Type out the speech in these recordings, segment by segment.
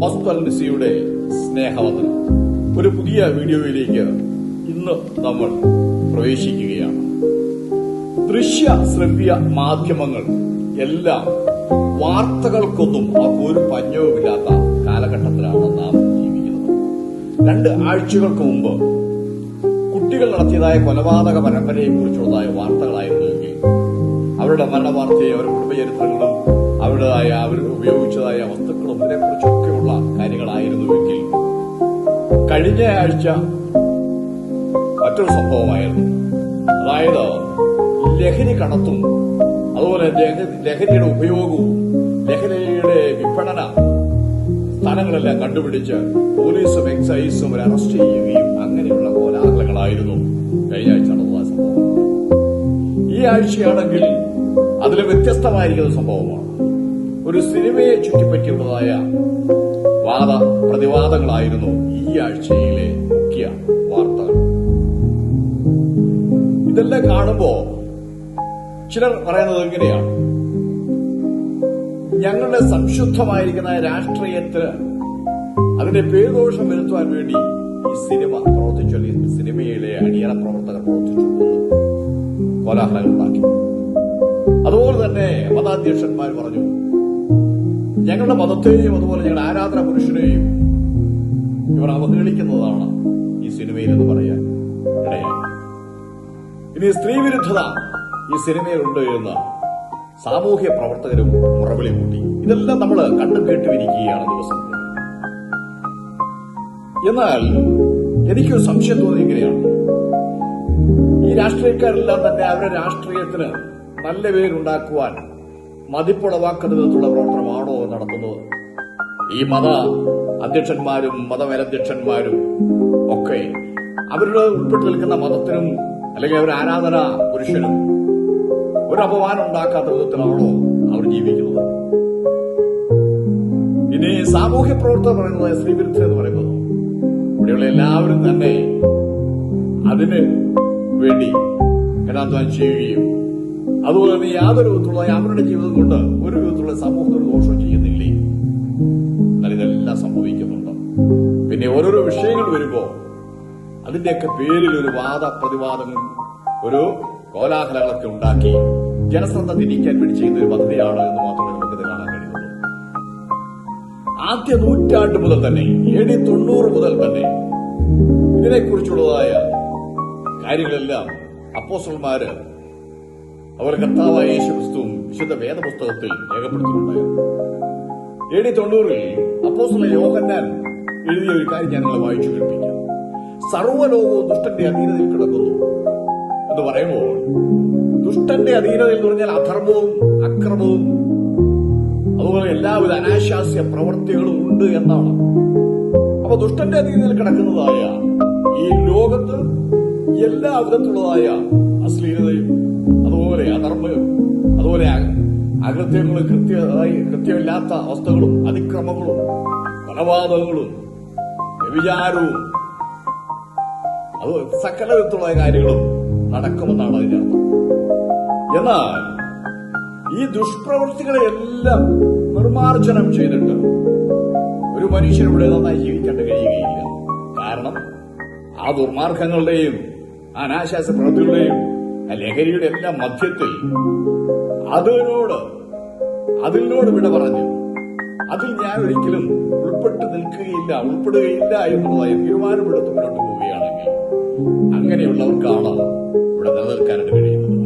ഓസ്വൽ നിസിയുടെ സ്നേഹവന്ദനം. ഒരു പുതിയ വീഡിയോയിലേക്ക് ഇന്ന് നമ്മൾ പ്രവേശിക്കുകയാണ്. ദൃശ്യ ശ്രവ്യ മാധ്യമങ്ങൾ എല്ലാം വാർത്തകൾക്കൊന്നും ഒരു പഞ്ഞവുമില്ലാത്ത കാലഘട്ടത്തിലാണ് നാം ജീവിക്കുന്നത്. 2 ആഴ്ചകൾക്ക് മുമ്പ് കുട്ടികൾ നടത്തിയതായ കൊലപാതക പരമ്പരയെക്കുറിച്ചുള്ളതായ വാർത്തകളായിരുന്നുവെങ്കിൽ അവരുടെ മരണവാർത്തയും അവരുടെ കുടുംബചരിത്രങ്ങളും അവരുടേതായ അവർ ഉപയോഗിച്ചതായ വസ്തുക്കളും ഇതിനെക്കുറിച്ചൊക്കെയുള്ള കാര്യങ്ങളായിരുന്നുവെങ്കിൽ കഴിഞ്ഞ ആഴ്ച മറ്റൊരു സംഭവമായിരുന്നു. അതായത് ലഹരി കടത്തും അതുപോലെ ലഹരിയുടെ ഉപയോഗവും ലഹരിയുടെ വിപണന സ്ഥലങ്ങളെല്ലാം കണ്ടുപിടിച്ച് പോലീസും എക്സൈസും ഒരു അറസ്റ്റ് ചെയ്യുകയും അങ്ങനെയുള്ള കോലാഹലങ്ങളായിരുന്നു കഴിഞ്ഞ ആഴ്ച നടന്ന സംഭവം. ഈ ആഴ്ചയാണെങ്കിൽ അതിൽ വ്യത്യസ്തമായിരിക്കുന്ന സംഭവമാണ്. ഒരു സിനിമയെ ചുറ്റിപ്പറ്റിയുള്ളതായ പ്രതിവാദങ്ങളായിരുന്നു ഈ ആഴ്ചയിലെ മുഖ്യ വാർത്തകൾ. ഇതെല്ലാം കാണുമ്പോ ചിലർ പറയുന്നത് ഇങ്ങനെയാണ്: ഞങ്ങളുടെ സംശുദ്ധമായിരിക്കുന്ന രാഷ്ട്രീയത്തിന് അതിന്റെ പേരുദോഷം വരുത്തുവാൻ വേണ്ടി ഈ സിനിമ പ്രവർത്തിച്ചു, അല്ലെങ്കിൽ സിനിമയിലെ അണിയറ പ്രവർത്തകർ പ്രവർത്തിച്ചു കോലാഹലങ്ങൾ ഉണ്ടാക്കി. അതുപോലെ തന്നെ മതാധ്യക്ഷന്മാർ പറഞ്ഞു, ഞങ്ങളുടെ മതത്തെയും അതുപോലെ ഞങ്ങളുടെ ആരാധന പുരുഷനെയും ഇവർ അവഹേളിക്കുന്നതാണ് ഈ സിനിമയിൽ എന്ന് പറയാൻ ഇടയായി. ഇനി സ്ത്രീവിരുദ്ധത ഈ സിനിമയിലുണ്ട് എന്ന് സാമൂഹ്യ പ്രവർത്തകരും മുറവിളി കൂട്ടി. ഇതെല്ലാം നമ്മൾ കണ്ടും കേട്ടുമിരിക്കുകയാണ് ദിവസം. എന്നാൽ എനിക്കൊരു സംശയം തോന്നി ഇങ്ങനെയാണ്: ഈ രാഷ്ട്രീയക്കാരെല്ലാം തന്നെ അവരുടെ രാഷ്ട്രീയത്തിന് നല്ല പേരുണ്ടാക്കുവാൻ മതിപ്പുളവാക്കുന്ന വിധത്തിലുള്ള പ്രവർത്തനമാണോ നടത്തുന്നത്? ഈ മത അധ്യക്ഷന്മാരും മതമേലധ്യക്ഷന്മാരും ഒക്കെ അവരുടെ ഉൾപ്പെട്ടു നിൽക്കുന്ന മതത്തിനും അല്ലെങ്കിൽ അവരുടെ ആരാധന പുരുഷനും ഒരു അപമാനം ഉണ്ടാക്കാത്ത വിധത്തിലാണോ അവർ ജീവിക്കുന്നത്? ഇനി സാമൂഹ്യ പ്രവർത്തകർ പറയുന്നത് സ്ത്രീവിരുദ്ധത എന്ന് പറയുന്നത് ഇവിടെയുള്ള എല്ലാവരും തന്നെ അതിന് വേണ്ടി കഠിനാധ്വാനം ചെയ്യുകയും അതുപോലെ തന്നെ യാതൊരു വിധത്തിലുള്ള അവരുടെ ജീവിതം കൊണ്ട് ഒരു വിധത്തിലുള്ള സമൂഹത്തിന് ദോഷം ചെയ്യുന്നില്ലേ? എന്നാൽ ഇതെല്ലാം സംഭവിക്കുന്നുണ്ട്. പിന്നെ ഓരോരോ വിഷയങ്ങൾ വരുമ്പോ അതിന്റെയൊക്കെ പേരിൽ ഒരു പ്രതിവാദങ്ങളും ഒരു കോലാഹലങ്ങളൊക്കെ ഉണ്ടാക്കി ജനശ്രദ്ധ തിരിക്കാൻ വേണ്ടി ചെയ്യുന്ന ഒരു പദ്ധതിയാണ് എന്ന് മാത്രമേ നമുക്കിത് കാണാൻ കഴിയുള്ളൂ. ആദ്യ നൂറ്റാണ്ട് മുതൽ തന്നെ AD 90 മുതൽ തന്നെ ഇതിനെക്കുറിച്ചുള്ളതായ കാര്യങ്ങളെല്ലാം അപ്പോസ്തലന്മാര് അവർ കർത്താവായ യേശുക്രിസ്തുവും വിശുദ്ധ വേദപുസ്തകത്തിൽ രേഖപ്പെടുത്തിയിട്ടുണ്ടായിരുന്നു. AD 90 അപ്പോസ്തലൻ യോഹന്നാൻ എഴുതിയ ഒരു കാര്യം ഞാൻ നിങ്ങളെ വായിച്ചു കേൾപ്പിക്കാം. സർവ്വലോകവും ദുഷ്ടന്റെ അധീനതയിൽ കിടക്കുന്നു എന്ന് പറയുമ്പോൾ ദുഷ്ടന്റെ അധീനതയിൽ എന്ന് പറഞ്ഞാൽ അധർമ്മവും അക്രമവും അതുപോലെ എല്ലാവിധ അനാശാസ്യ പ്രവർത്തികളും ഉണ്ട് എന്നാണ്. അപ്പൊ ദുഷ്ടന്റെ അധീനതയിൽ കിടക്കുന്നതായ ഈ ലോകത്ത് എല്ലാ വിധത്തിലുള്ളതായ അശ്ലീലതയും അതുപോലെ അധർമ്മവും അതുപോലെ അകൃത്യങ്ങളും കൃത്യമില്ലാത്ത അവസ്ഥകളും അതിക്രമങ്ങളും കൊലപാതകങ്ങളും വ്യഭിചാരവും അത് സകല വിധത്തിലുള്ള കാര്യങ്ങളും നടക്കുമെന്നാണ് അതിന്റെ അർത്ഥം. എന്നാൽ ഈ ദുഷ്പ്രവൃത്തികളെല്ലാം നിർമാർജനം ചെയ്തിട്ട് ഒരു മനുഷ്യനിവിടെ നന്നായി ജീവിക്കേണ്ട കഴിയുകയില്ല. കാരണം ആ ദുർമാർഗങ്ങളുടെയും അനാശാസ്യ പ്രവൃത്തികളുടെയും ലഹരിയുടെ എല്ലാം മധ്യത്തിൽ അതിനോട് വിട പറഞ്ഞു അതിൽ ഞാൻ ഒരിക്കലും ഉൾപ്പെടുകയില്ല എന്നുള്ളതായി തീരുമാനമെടുത്ത് മുന്നോട്ട് പോവുകയാണെങ്കിൽ അങ്ങനെയുള്ളവർക്കാണ് ഇവിടെ നിലനിൽക്കാനായിട്ട് കഴിയുന്നത്.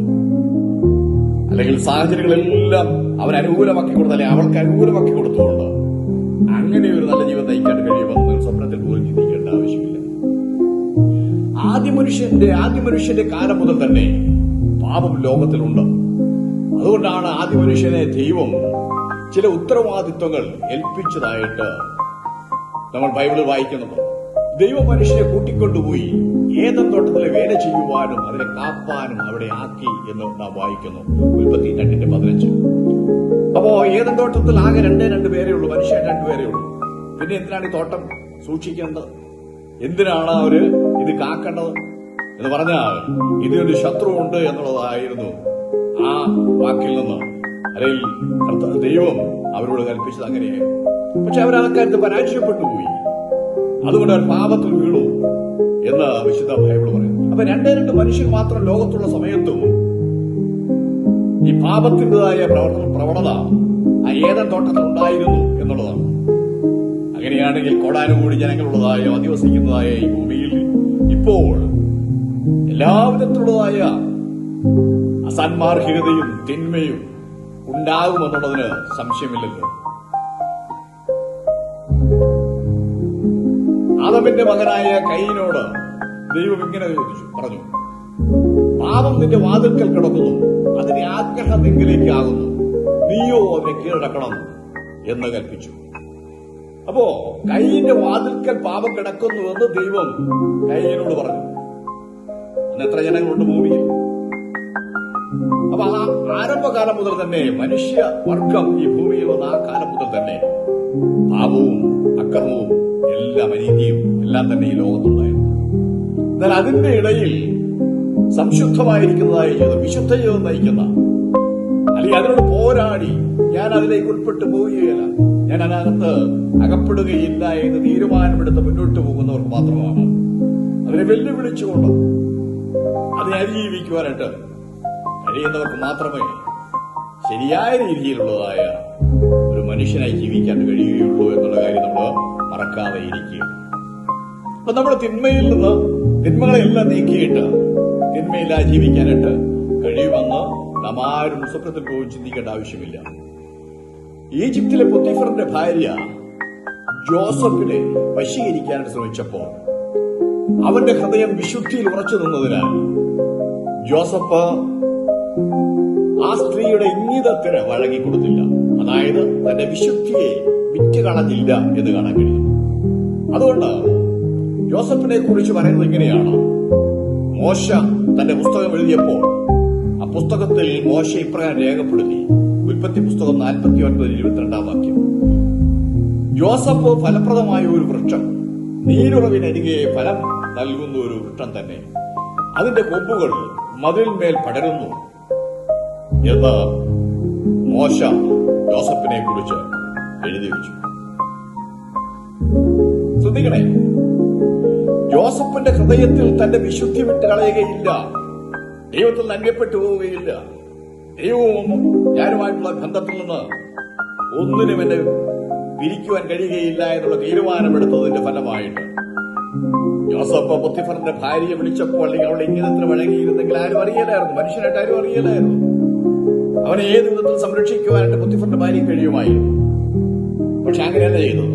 അല്ലെങ്കിൽ സാഹചര്യങ്ങളെല്ലാം അവനനുകൂലമാക്കി കൊടുത്താൽ അവൾക്ക് അനുകൂലമാക്കി കൊടുത്തുകൊണ്ട് അങ്ങനെ ഒരു നല്ല ജീവിതം നയിക്കാൻ കഴിയുമെന്ന് സ്വപ്നത്തിൽ പോലും ചിന്തിക്കേണ്ട ആവശ്യമില്ല. ആദ്യ മനുഷ്യന്റെ കാലം മുതൽ തന്നെ പാപം ലോകത്തിലുണ്ട്. അതുകൊണ്ടാണ് ആദ്യ മനുഷ്യനെ ദൈവം ചില ഉത്തരവാദിത്വങ്ങൾ ഏൽപ്പിച്ചതായിട്ട് നമ്മൾ ബൈബിളിൽ വായിക്കുന്നത്. ദൈവ മനുഷ്യനെ കൂട്ടിക്കൊണ്ടുപോയി ഏദൻ തോട്ടത്തിലെ വേല ചെയ്യുവാനും അതിനെ കാപ്പാനും അവിടെ ആക്കി എന്ന് നാം വായിക്കുന്നു. ഉൽപ്പത്തി 2:15. അപ്പോ ഏദൻ തോട്ടത്തിൽ ആകെ 2 പേരേ ഉള്ളൂ, മനുഷ്യൻ 2 പേരേ ഉള്ളൂ. പിന്നെ എന്തിനാണ് ഈ തോട്ടം സൂക്ഷിക്കേണ്ടത്? എന്തിനാണ് അവര് ഇത് കാക്കേണ്ടത് എന്ന് പറഞ്ഞാൽ ഇതിനൊരു ശത്രുവുണ്ട് എന്നുള്ളതായിരുന്നു ആ വാക്കിൽ നിന്ന് അല്ലെങ്കിൽ ദൈവം അവരോട് കൽപ്പിച്ചത് അങ്ങനെയായിരുന്നു. പക്ഷെ അവരക്കാര്യത്ത് പരാജയപ്പെട്ടു പോയി. അതുകൊണ്ട് അവർ പാപത്തിൽ വീണു എന്ന് വിശുദ്ധ ബൈബിൾ പറയുന്നു. അപ്പൊ രണ്ട് മനുഷ്യർ മാത്രം ലോകത്തുള്ള സമയത്തും ഈ പാപത്തിൻ്റെതായ പ്രവണത ആ ഏദൻ തോട്ടത്തിൽ ഉണ്ടായിരുന്നു എന്നുള്ളതാണ്. അങ്ങനെയാണെങ്കിൽ കോടാനുകൂടി ജനങ്ങളുള്ളതായ അധിവസിക്കുന്നതായ ഈ ഭൂമിയിൽ ഇപ്പോൾ എല്ലാവിധത്തിലുള്ളതായ അസാൻമാർഹികതയും തിന്മയും ഉണ്ടാകുമെന്നുള്ളതിന് സംശയമില്ലല്ലോ. ആദമിന്റെ മകനായ കയീനോട് ദൈവം ഇങ്ങനെ പറഞ്ഞു, പാപം നിന്റെ വാതിൽക്കൽ കിടക്കുന്നു, അതിന്റെ ആഗ്രഹം നിങ്കിലേക്കാകുന്നു, നീയോ അതിനെ കീഴടക്കണം എന്ന് കൽപ്പിച്ചു. അപ്പോ കയീന്റെ വാതിൽക്കൽ പാപം കിടക്കുന്നുവെന്ന് ദൈവം കയീനോട് പറഞ്ഞു. അന്ന് എത്ര ജനങ്ങളുണ്ട് ഭൂമിയിൽ? അപ്പൊ ആ ആരംഭകാലം മുതൽ തന്നെ മനുഷ്യവർഗം ഈ ഭൂമിയിൽ വന്ന ആ കാലം മുതൽ തന്നെ പാപവും അക്രമവും എല്ലാം അനീതിയും എല്ലാം തന്നെ ഈ ലോകത്തുണ്ടായിരുന്നു. എന്നാൽ അതിന്റെ ഇടയിൽ സംശുദ്ധമായിരിക്കുന്നതായ ജീവിതം, വിശുദ്ധ ജീവിതം നയിക്കുന്ന, അല്ലെങ്കിൽ അതിനോട് പോരാടി ഞാൻ അതിലേക്ക് ഉൾപ്പെട്ടു പോവുകയില്ല, ഞാൻ അതിനകത്ത് അകപ്പെടുകയില്ല എന്ന് തീരുമാനമെടുത്ത് മുന്നോട്ട് പോകുന്നവർക്ക് മാത്രമാണ്, അതിനെ വെല്ലുവിളിച്ചുകൊണ്ട് അതിനെ അതിജീവിക്കുവാനായിട്ട് കഴിയുന്നവർക്ക് മാത്രമേ ശരിയായ രീതിയിലുള്ളതായ ഒരു മനുഷ്യനായി ജീവിക്കാൻ കഴിയുകയുള്ളൂ എന്നുള്ള കാര്യം നമ്മൾ മറക്കാതെ ഇരിക്കുക. അപ്പൊ നമ്മൾ തിന്മകളെല്ലാം നീക്കിയിട്ട് തിന്മയില്ലാതെ ജീവിക്കാനായിട്ട് കഴിയുമെന്ന് നാം ആരും സ്വപ്നത്തിൽ പോയി ചിന്തിക്കേണ്ട ആവശ്യമില്ല. ഈജിപ്തിലെ പൊത്തിഫറിന്റെ ഭാര്യ ജോസഫിനെ വശീകരിക്കാനായിട്ട് ശ്രമിച്ചപ്പോൾ അവന്റെ ഹൃദയം വിശുദ്ധിയിൽ ഉറച്ചു നിന്നതിനാൽ ജോസഫ് ആ സ്ത്രീയുടെ ഇംഗിതത്തിന് വഴങ്ങിക്കൊടുത്തില്ല. അതായത് തന്റെ വിശുദ്ധിയെ വിറ്റുകളഞ്ഞില്ല എന്ന് കാണാൻ കഴിയും. അതുകൊണ്ട് ജോസഫിനെ കുറിച്ച് പറയുന്നത് ഇങ്ങനെയാണ്. മോശ തന്റെ പുസ്തകം എഴുതിയപ്പോൾ ആ പുസ്തകത്തിൽ മോശ ഇപ്രകാരം രേഖപ്പെടുത്തി. ഉൽപ്പത്തി പുസ്തകം 49:22 വാക്യം, ജോസഫ് ഫലപ്രദമായ ഒരു വൃക്ഷം, നീരുറവിനരികെ ഫലം നൽകുന്ന ഒരു വൃക്ഷം തന്നെ, അതിന്റെ കൊമ്പുകൾ മതിലിന്മേൽ പടരുന്നു എന്ന് മോശ ജോസഫിനെ കുറിച്ച് എഴുതി വെച്ചു. ശ്രദ്ധിക്കണേ, ജോസഫിന്റെ ഹൃദയത്തിൽ തന്റെ വിശുദ്ധി വിട്ട് കളയുകയില്ല, ദൈവത്തിൽ നിന്ന് അന്യപ്പെട്ടു പോവുകയില്ല, ദൈവവും ഞാനുമായിട്ടുള്ള ബന്ധത്തിൽ നിന്ന് ഒന്നിനും എന്നെ പിരിക്കുവാൻ കഴിയുകയില്ല എന്നുള്ള തീരുമാനമെടുത്തതിന്റെ ഫലമായിട്ട് ജോസഫ് പൊത്തിഫറിന്റെ ഭാര്യയെ വിളിച്ചപ്പോൾ, അല്ലെങ്കിൽ അവളുടെ ഇംഗിതത്തിന് വഴങ്ങിയിരുന്നെങ്കിൽ ആരും അറിയില്ലായിരുന്നു, മനുഷ്യനായിട്ട് ആരും അറിയില്ലായിരുന്നു. അവനെ ഏത് വിധത്തിൽ സംരക്ഷിക്കുവാനായിട്ട് പൊത്തിഫറിന്റെ ഭാര്യ കഴിയുമായിരുന്നു. പക്ഷെ അങ്ങനെയല്ല ചെയ്തത്.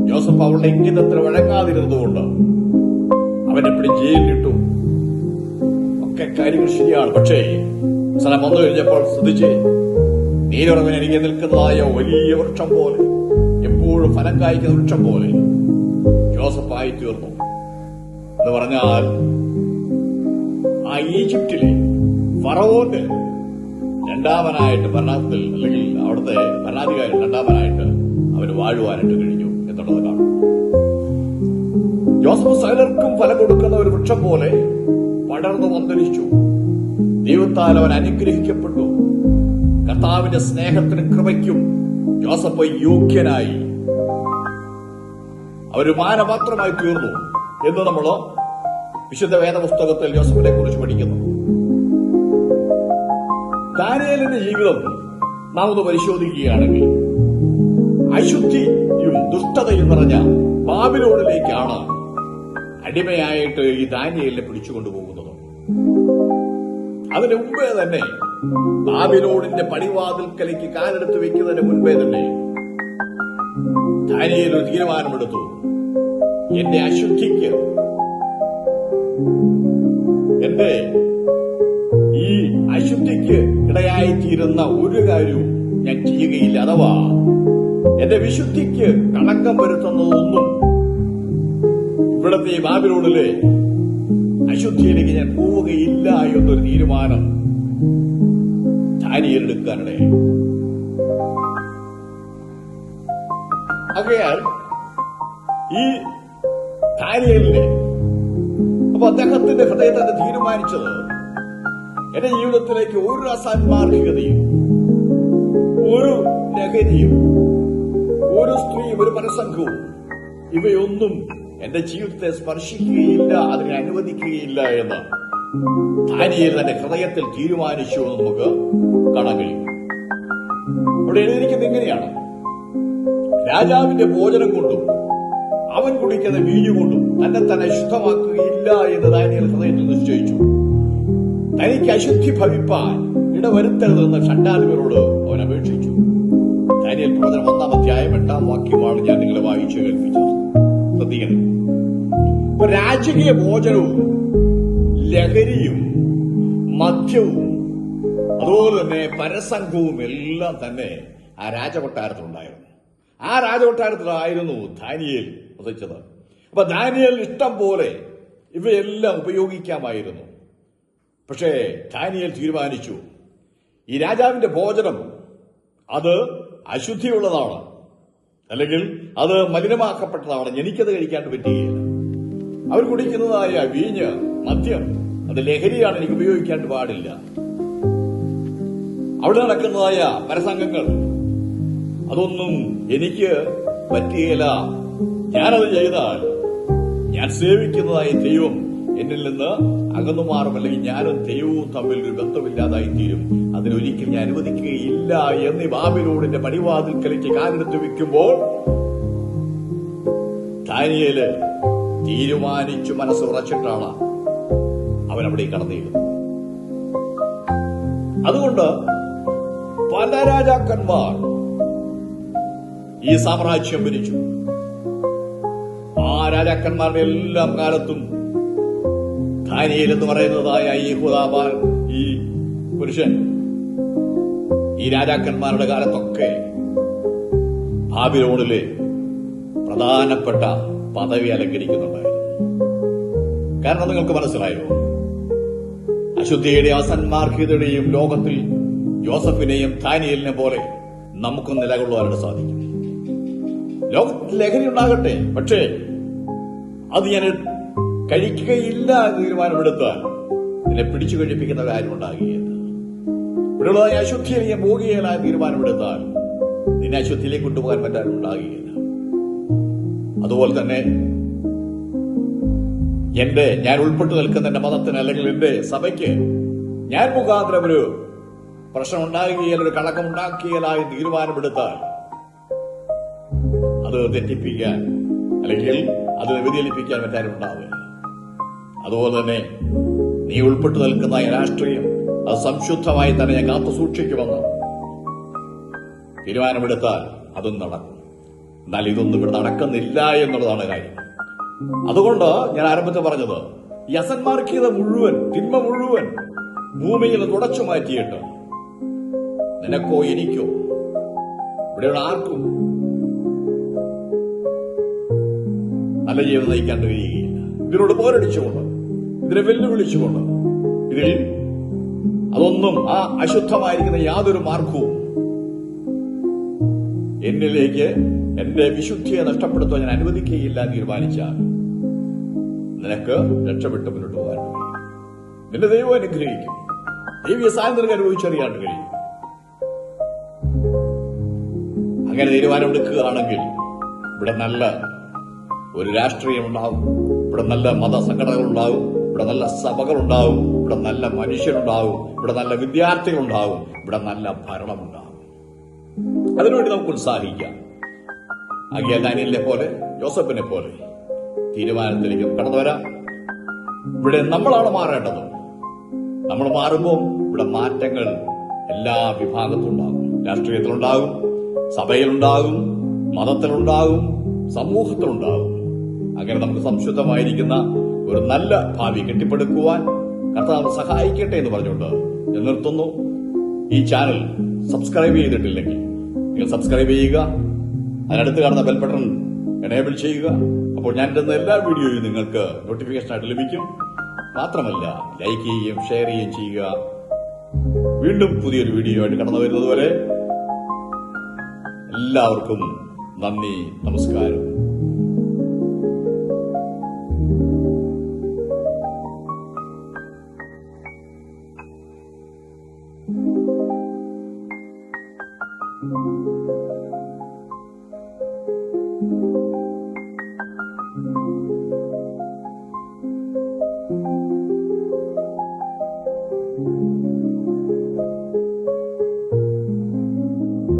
ജോസഫ് അവളുടെ ഇംഗിതത്തിന് വഴങ്ങാതിരുന്നതുകൊണ്ട് അവനെ പിടി ജയിലിലിട്ടു. ഒക്കെ കാര്യങ്ങൾ ശരിയാണ്. പക്ഷേ സ്ഥലം വന്നു കഴിഞ്ഞപ്പോൾ ശ്രദ്ധിച്ച്, നീരുറവിനരികെ നിൽക്കുന്നതായ വലിയ വൃക്ഷം പോലെ, എപ്പോഴും ഫലം കായ്ക്കുന്ന വൃക്ഷം പോലെ ജോസഫ് ആയി തീർന്നു. എന്ന് പറഞ്ഞാൽ ആ ഈജിപ്തിലെ ഫറവോന്റെ രണ്ടാമനായിട്ട് ഭരണത്തിൽ, അല്ലെങ്കിൽ അവിടുത്തെ ഭരണാധികാരി രണ്ടാമനായിട്ട് അവന് വാഴുവാനായിട്ട് കഴിഞ്ഞു എന്നുള്ളത് കാണും. ജോസഫ് സകലർക്കും ഫലം കൊടുക്കുന്ന ഒരു വൃക്ഷം പോലെ പടർന്നു പന്തലിച്ചു. ദൈവത്താൽ അവൻ അനുഗ്രഹിക്കപ്പെട്ടു. കർത്താവിന്റെ സ്നേഹത്തിനും കൃപയ്ക്കും ജോസഫ് യോഗ്യനായി, അവര് മാനപാത്രമായി തീർന്നു എന്ന് നമ്മൾ വിശുദ്ധ വേദപുസ്തകത്തിൽ ജോസഫിനെ കുറിച്ച് പഠിക്കുന്നു. ദാനിയേലിന്റെ ജീവിതം നാം ഒന്ന് പരിശോധിക്കുകയാണെങ്കിൽ അശുദ്ധിയും ദുഷ്ടതയും നിറഞ്ഞ ബാബിലോണിലേക്കാണ് അടിമയായിട്ട് ഈ ദാനിയേലിനെ പിടിച്ചുകൊണ്ടുപോകുന്നത്. അതിനു മുമ്പേ തന്നെ ബാബിലോണിന്റെ പടിവാതിൽക്കലേക്ക് കാലെടുത്ത് വെക്കുന്നതിന് മുൻപേ തന്നെ ദാനിയേൽ ഒരു തീരുമാനമെടുത്തു. എന്റെ അശുദ്ധിക്ക്, എന്റെ ഈ അശുദ്ധിക്ക് ഇടയായിത്തീരുന്ന ഒരു കാര്യവും ഞാൻ ചെയ്യുകയില്ല. അഥവാ എന്റെ വിശുദ്ധിക്ക് കളങ്കം വരുത്തുന്നതൊന്നും ഇവിടത്തെ ബാബിലോണിലെ അശുദ്ധിയിലേക്ക് ഞാൻ പോവുകയില്ല എന്നൊരു തീരുമാനം ദാനിയേലെടുക്കാനിടയായി. ആകയാൽ ഈ ദാനിയേലിനെ, അപ്പൊ അദ്ദേഹത്തിന്റെ ഹൃദയത്തെ തീരുമാനിച്ചത്, എന്റെ ജീവിതത്തിലേക്ക് ഒരു അസാൻമാർഗികതയും, ഒരു ലഹരിയും, ഒരു സ്ത്രീയും ഒരു പരസംഘവും ഇവയൊന്നും എന്റെ ജീവിതത്തെ സ്പർശിക്കുകയില്ല, അതിനെ അനുവദിക്കുകയില്ല എന്ന് ദാനിയേൽ തന്റെ ഹൃദയത്തിൽ തീരുമാനിച്ചു എന്ന് നമുക്ക് കാണാൻ കഴിയും. അവിടെ എഴുതിയിരിക്കുന്നത് എങ്ങനെയാണ്? രാജാവിന്റെ ഭോജനം കൊണ്ടും അവൻ കുടിക്കുന്ന വീഞ്ഞുകൊണ്ടും തന്നെ ശുദ്ധമാക്കുകയില്ല എന്ന് ദാനിയേൽ ഹൃദയത്തിൽ നിശ്ചയിച്ചു. തനിക്ക് അശുദ്ധി ഭവിപ്പാൻ ഇടവരുത്തരുതെന്ന് ഷണ്ഡാധിപരോട് അവൻ അപേക്ഷിച്ചു. ദാനിയേൽ പ്രവചനം 1-ാം അധ്യായം 8-ാം വാക്യമാണ് ഞാൻ നിങ്ങളെ വായിച്ചു കേൾപ്പിച്ചത്. ശ്രദ്ധിക്കണം. ഇപ്പൊ രാജകീയ ഭോജനവും ലഹരിയും മദ്യവും അതുപോലെ തന്നെ പരസംഘവും എല്ലാം തന്നെ ആ രാജകൊട്ടാരത്തിലുണ്ടായിരുന്നു. ആ രാജകൊട്ടാരത്തിലായിരുന്നു ദാനിയേൽ വസിച്ചത്. അപ്പൊ ദാനിയേൽ ഇഷ്ടം പോലെ ഇവയെല്ലാം ഉപയോഗിക്കാമായിരുന്നു. പക്ഷേ ദാനിയേൽ തീരുമാനിച്ചു, ഈ രാജാവിന്റെ ഭോജനം അത് അശുദ്ധിയുള്ളതാണ്, അല്ലെങ്കിൽ അത് മലിനമാക്കപ്പെട്ടതാണ്, എനിക്കത് കഴിക്കാൻ പറ്റുകയില്ല. അവർ കുടിക്കുന്നതായ വീഞ്ഞ്, മദ്യം, അത് ലഹരിയാണ്, എനിക്ക് ഉപയോഗിക്കാൻ പാടില്ല. അവിടെ നടക്കുന്നതായ പരസംഗങ്ങൾ, അതൊന്നും എനിക്ക് പറ്റുകയില്ല. ഞാനത് ചെയ്താൽ ഞാൻ സേവിക്കുന്നതായ ദൈവം എന്നിൽ നിന്ന് അകന്നു മാറും, അല്ലെങ്കിൽ ഞാനും ദൈവവും തമ്മിൽ ഒരു ബന്ധമില്ലാതായി തീരും. അതിനൊരിക്കൽ ഞാൻ അനുവദിക്കുകയില്ല എന്ന് ബാബിലോണിന്റെ പടിവാതിൽക്കലേക്ക് കാലെടുത്ത് വെക്കുമ്പോൾ ദാനിയേല് തീരുമാനിച്ചു മനസ്സുറച്ചിട്ടാണ് അവൻ അവിടെ കടന്നിരുന്നത്. അതുകൊണ്ട് പല രാജാക്കന്മാർ ഈ സാമ്രാജ്യം ഭരിച്ചു. ആ രാജാക്കന്മാരുടെ എല്ലാം കാലത്തും ദാനിയേൽ എന്ന് പറയുന്നതായ ഈ പുരുഷൻ ഈ രാജാക്കന്മാരുടെ കാലത്തൊക്കെ ബാബിലോണിലെ പ്രധാനപ്പെട്ട പദവി അലങ്കരിക്കുന്നുണ്ടായിരുന്നു. കാരണം നിങ്ങൾക്ക് മനസ്സിലായോ? അശുദ്ധിയുടെയും അസന്മാർഗീയതയുടെയും ലോകത്തിൽ ജോസഫിനെയും ദാനിയേലിനെ പോലെ നമുക്കും നിലകൊള്ളുവാനായിട്ട് സാധിക്കും. ലോകത്തിൽ ലഹരി ഉണ്ടാകട്ടെ, പക്ഷേ അത് ഞാൻ കഴിക്കുകയില്ല എന്ന് തീരുമാനമെടുത്താൽ നിന്നെ പിടിച്ചു കഴിപ്പിക്കുന്ന കാര്യം ഉണ്ടാകുകയില്ല. ഇവിടെയുള്ളതായ അശുദ്ധിയിൽ ഞാൻ പോകുകയില്ല എന്ന് തീരുമാനമെടുത്താൽ നിന്നെ അശുദ്ധിയിലേക്ക് കൊണ്ടുപോകാൻ പറ്റാനും ഉണ്ടാകുകയില്ല. അതുപോലെ തന്നെ ഞാൻ ഉൾപ്പെട്ടു നിൽക്കുന്ന എന്റെ മതത്തിന്, അല്ലെങ്കിൽ എന്റെ സഭയ്ക്ക് ഞാൻ മുഖാന്തരം ഒരു പ്രശ്നം ഉണ്ടാകുകയില്ല, ഒരു കളക്കം ഉണ്ടാക്കുകയില്ല എന്ന് തീരുമാനമെടുത്താൽ അത് തെറ്റിപ്പിക്കാൻ, അല്ലെങ്കിൽ അത് വ്യതിചലിപ്പിക്കാൻ പറ്റാനും ഉണ്ടാവില്ല. അതുപോലെ തന്നെ നീ ഉൾപ്പെട്ടു നിൽക്കുന്ന രാഷ്ട്രീയം അത് സംശുദ്ധമായി തന്നെ ഞാൻ കാത്തു സൂക്ഷിക്കുമെന്ന് തീരുമാനമെടുത്താൽ അതും നടക്കും. എന്നാൽ ഇതൊന്നും ഇവിടെ നടക്കുന്നില്ല എന്നുള്ളതാണ് കാര്യം. അതുകൊണ്ട് ഞാൻ ആരംഭത്തിൽ പറഞ്ഞത്, ഈ അസന്മാർഗീയത മുഴുവൻ, തിന്മ മുഴുവൻ ഭൂമിയിൽ തുടച്ചു മാറ്റിയിട്ട് നിനക്കോ എനിക്കോ ഇവിടെയുള്ള ആർക്കും നല്ല ജീവിതം നയിക്കാൻ കഴിയുകയില്ല. ഇതിനോട് പോരടിച്ചുകൊണ്ട്, ഇതിനെ വെല്ലുവിളിച്ചുകൊണ്ട്, ഇതിൽ അതൊന്നും ആ അശുദ്ധമായിരിക്കുന്ന യാതൊരു മാർഗവും എന്നിലേക്ക് എന്റെ വിശുദ്ധിയെ നഷ്ടപ്പെടുത്താൻ ഞാൻ അനുവദിക്കുകയില്ല എന്ന് തീരുമാനിച്ചാൽ നിനക്ക് രക്ഷപ്പെട്ട് മുന്നോട്ട് പോകാൻ കഴിയും. നിന്റെ ദൈവം അനുഗ്രഹിക്കും. ദൈവീയ സാന്നിധ്യം അനുഭവിച്ചറിയാൻ കഴിയും. അങ്ങനെ തീരുമാനമെടുക്കുകയാണെങ്കിൽ ഇവിടെ നല്ല ഒരു രാഷ്ട്രീയം ഉണ്ടാവും, ഇവിടെ നല്ല മതസംഘടനകളുണ്ടാവും, ഇവിടെ നല്ല സഭകളുണ്ടാവും, ഇവിടെ നല്ല മനുഷ്യരുണ്ടാവും, ഇവിടെ നല്ല വിദ്യാർത്ഥികളുണ്ടാവും, ഇവിടെ നല്ല ഭരണമുണ്ടാവും. അതിനുവേണ്ടി നമുക്ക് ഉത്സാഹിക്കാം. ആകിയ ദാനിയേലിനെ പോലെ, ജോസഫിനെ പോലെ തീരുമാനത്തിലേക്ക് കടന്നു വരാം. ഇവിടെ നമ്മളാണ് മാറേണ്ടത്. നമ്മൾ മാറുമ്പോൾ ഇവിടെ മാറ്റങ്ങൾ എല്ലാ വിഭാഗത്തും ഉണ്ടാകും. രാഷ്ട്രീയത്തിലുണ്ടാകും, സഭയിലുണ്ടാകും, മതത്തിലുണ്ടാകും, സമൂഹത്തിലുണ്ടാകും. അങ്ങനെ നമുക്ക് സംശുദ്ധമായിരിക്കുന്ന ഒരു നല്ല ഭാവി കെട്ടിപ്പടുക്കുവാൻ കർത്താവ് സഹായിക്കട്ടെ എന്ന് പറഞ്ഞുകൊണ്ട് ഞാൻ നിർത്തുന്നു. ഈ ചാനൽ സബ്സ്ക്രൈബ് ചെയ്തിട്ടില്ലെങ്കിൽ നിങ്ങൾ സബ്സ്ക്രൈബ് ചെയ്യുക. അതിനടുത്ത് കാണുന്ന ബെൽ ബട്ടൺ എനേബിൾ ചെയ്യുക. അപ്പോൾ ഞാൻ ഇടുന്ന എല്ലാ വീഡിയോയും നിങ്ങൾക്ക് നോട്ടിഫിക്കേഷൻ ആയിട്ട് ലഭിക്കും. മാത്രമല്ല, ലൈക്ക് ചെയ്യുകയും ഷെയർ ചെയ്യുകയും ചെയ്യുക. വീണ്ടും പുതിയൊരു വീഡിയോ ആയിട്ട് കടന്നു വരുന്നതുവരെ എല്ലാവർക്കും നന്ദി, നമസ്കാരം.